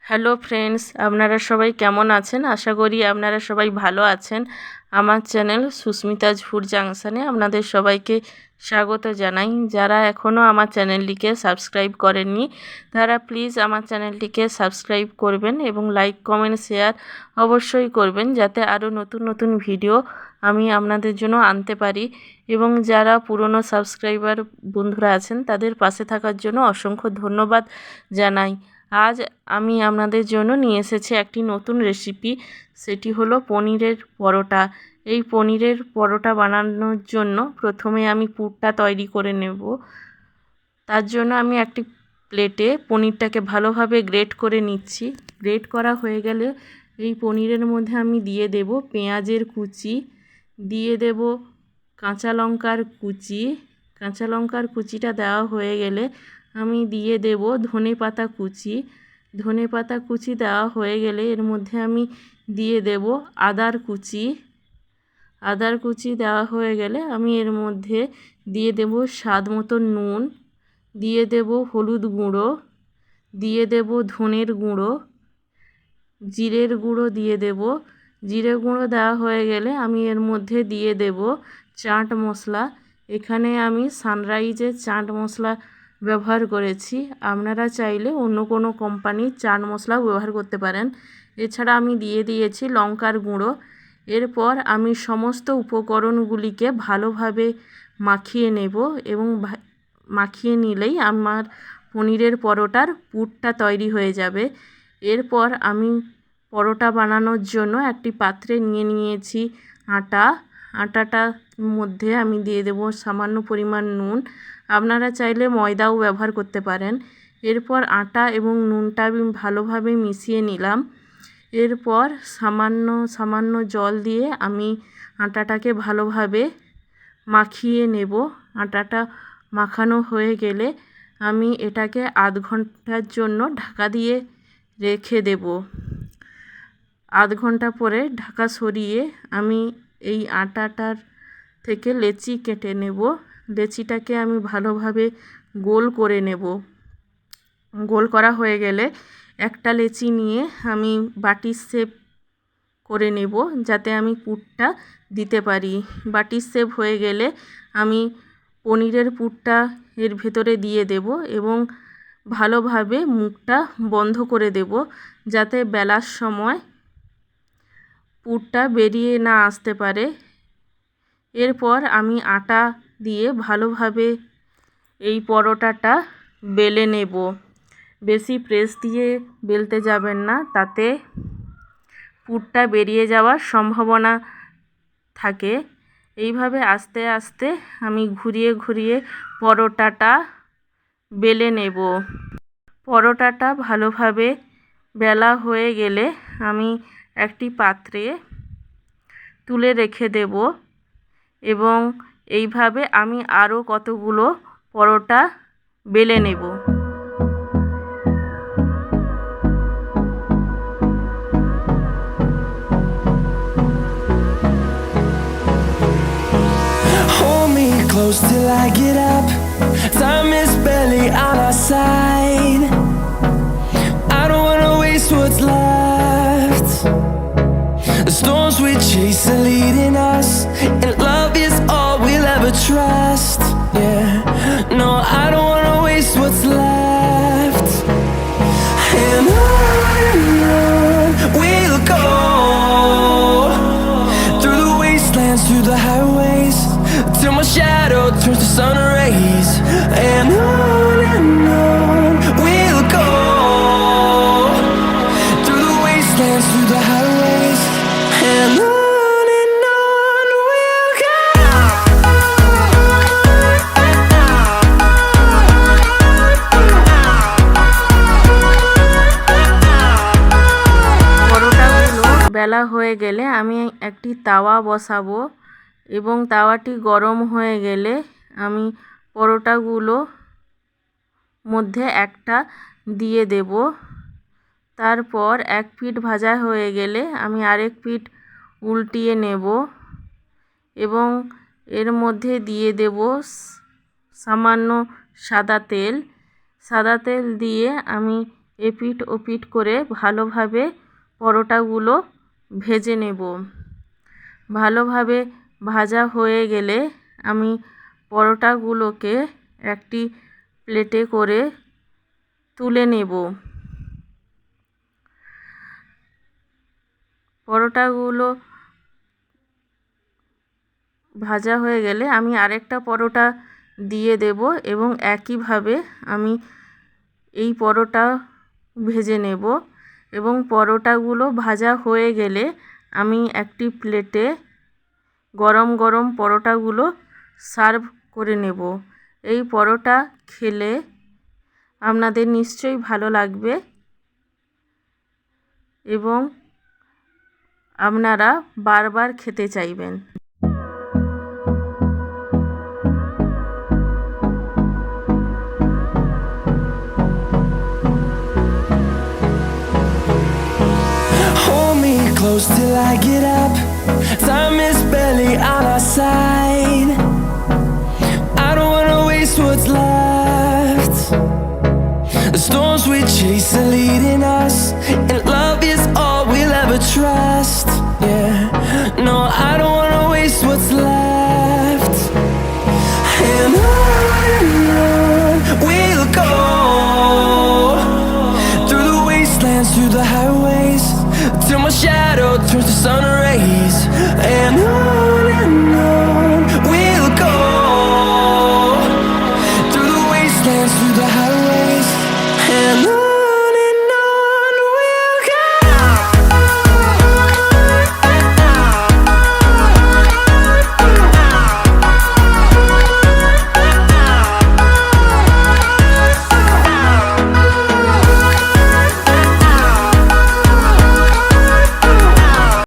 Hello friends, আপনারা সবাই কেমন আছেন? আশা করি আপনারা সবাই ভালো আছেন। আমার চ্যানেল সুস্মিতাজ ফুড জাংশনে আপনাদের সবাইকে স্বাগত জানাই। যারা এখনও আমার চ্যানেলটিকে সাবস্ক্রাইব করেননি তারা প্লিজ আমার চ্যানেলটিকে সাবস্ক্রাইব করবেন এবং লাইক কমেন্ট শেয়ার অবশ্যই করবেন, যাতে আরও নতুন নতুন ভিডিও আমি আপনাদের জন্য আনতে পারি। এবং যারা পুরনো সাবস্ক্রাইবার বন্ধুরা আছেন তাদের পাশে থাকার জন্য অসংখ্য ধন্যবাদ জানাই। আজ আমি আপনাদের জন্য নিয়ে এসেছি একটি নতুন রেসিপি, সেটি হলো পনিরের পরোটা। এই পনিরের পরোটা বানানোর জন্য প্রথমে আমি পুরটা তৈরি করে নেব। তার জন্য আমি একটি প্লেটে পনিরটাকে ভালোভাবে গ্রেট করে নিচ্ছি। গ্রেট করা হয়ে গেলে এই পনিরের মধ্যে আমি দিয়ে দেব পেঁয়াজের কুচি, দিয়ে দেব কাঁচা লঙ্কার কুচি। কাঁচা লঙ্কার কুচিটা দেওয়া হয়ে গেলে আমি দিয়ে দেব ধনেপাতা কুচি। ধনেপাতা কুচি দেওয়া হয়ে গেলে এর মধ্যে আমি দিয়ে দেব আদার কুচি। আদার কুচি দেওয়া হয়ে গেলে আমি এর মধ্যে দিয়ে দেব স্বাদ মতো নুন, দিয়ে দেব হলুদ গুঁড়ো, দিয়ে দেব ধনের গুঁড়ো, জিরের গুঁড়ো দিয়ে দেব। জিরে গুঁড়ো দেওয়া হয়ে গেলে আমি এর মধ্যে দিয়ে দেব চাট মশলা। এখানে আমি সানরাইজের চাট মশলা ব্যবহার করেছি, আপনারা চাইলে অন্য কোনো কোম্পানির চাট মশলাও ব্যবহার করতে পারেন। এছাড়া আমি দিয়ে দিয়েছি লঙ্কার গুঁড়ো। এরপর আমি সমস্ত উপকরণগুলিকে ভালোভাবে মাখিয়ে নেব এবং মাখিয়ে নিলেই আমার পনিরের পরোটার পুরটা তৈরি হয়ে যাবে। এরপর আমি পরোটা বানানোর জন্য একটি পাত্রে নিয়ে নিয়েছি আটা। আটাটার মধ্যে আমি দিয়ে দেব সামান্য পরিমাণ নুন, আপনারা চাইলে ময়দাও ব্যবহার করতে পারেন। এরপর আটা এবং নুনটা আমি ভালোভাবে মিশিয়ে নিলাম। এরপর সামান্য সামান্য জল দিয়ে আমি আটাটাকে ভালোভাবে মাখিয়ে নেব। আটাটা মাখানো হয়ে গেলে আমি এটাকে আধ ঘন্টার জন্য ঢাকা দিয়ে রেখে দেব। আধ ঘন্টা পরে ঢাকা সরিয়ে আমি এই আটাটার থেকে লেচি কেটে নেব। লেচিটাকে আমি ভালোভাবে গোল করে নেব। গোল করা হয়ে গেলে একটা লেচি নিয়ে আমি বাটির শেপ করে নেব, যাতে আমি পুরটা দিতে পারি। বাটির শেপ হয়ে গেলে আমি পনিরের পুরটা এর ভেতরে দিয়ে দেব এবং ভালোভাবে মুখটা বন্ধ করে দেব, যাতে বেলার সময় পুরটা বেরিয়ে না আসতে পারে। এরপর আমি আটা দিয়ে ভালোভাবে এই পরোটাটা বেলে নেব। বেশি প্রেস দিয়ে বেলতে যাবেন না, তাতে পুরটা বেরিয়ে যাওয়ার সম্ভাবনা থাকে। এইভাবে আস্তে আস্তে আমি ঘুরিয়ে ঘুরিয়ে পরোটাটা বেলে নেব। পরোটাটা ভালোভাবে বেলা হয়ে গেলে আমি একটি পাত্রে তুলে রেখে দেব এবং এইভাবে আমি আরও কতগুলো পরোটা বেলে নেব। Close till I get up. Time is barely on our side. I don't wanna waste what's left. The storms we chase are leading us, and love is all we'll ever trust. Yeah, no, I don't wanna waste what's left. And on we'll go, through the wastelands, through the highways, till my shadow turns to sun rays. And on we'll go, through the wastelands, through the highways. And on we'll go. পরোটাগুলো বেলা হয়ে গেলে আমি একটি তাওয়া বসাবো এবং তাওয়াটি গরম হয়ে গেলে আমি পরোটাগুলো মধ্যে একটা দিয়ে দেব। তারপর এক পিঠ ভাজা হয়ে গেলে আমি আরেক পিঠ উল্টিয়ে নেব এবং এর মধ্যে দিয়ে দেব সামান্য সাদা তেল। সাদা তেল দিয়ে আমি এপিঠ ওপিঠ করে ভালোভাবে পরোটাগুলো ভেজে নেব। ভালোভাবে ভাজা হয়ে গেলে আমি পরোটাগুলোকে একটি প্লেটে করে তুলে নেব। পরোটাগুলো ভাজা হয়ে গেলে আমি আরেকটা পরোটা দিয়ে দেব এবং একইভাবে আমি এই পরোটা ভেজে নেব এবং পরোটাগুলো ভাজা হয়ে গেলে আমি একটি প্লেটে গরম গরম পরোটাগুলো সার্ভ করে নেব। এই পরোটা খেলে আপনাদের নিশ্চয়ই ভালো লাগবে এবং আপনারা বারবার খেতে চাইবেন। Hold me close till I get up. Time is barely on our side. I don't wanna waste what's left. The storms we chase are leading us, and love is all we'll ever trust. Yeah, no, I don't wanna waste what's left. And on we'll go, through the wastelands, through the highways, till my shadow turns to sun rays. And on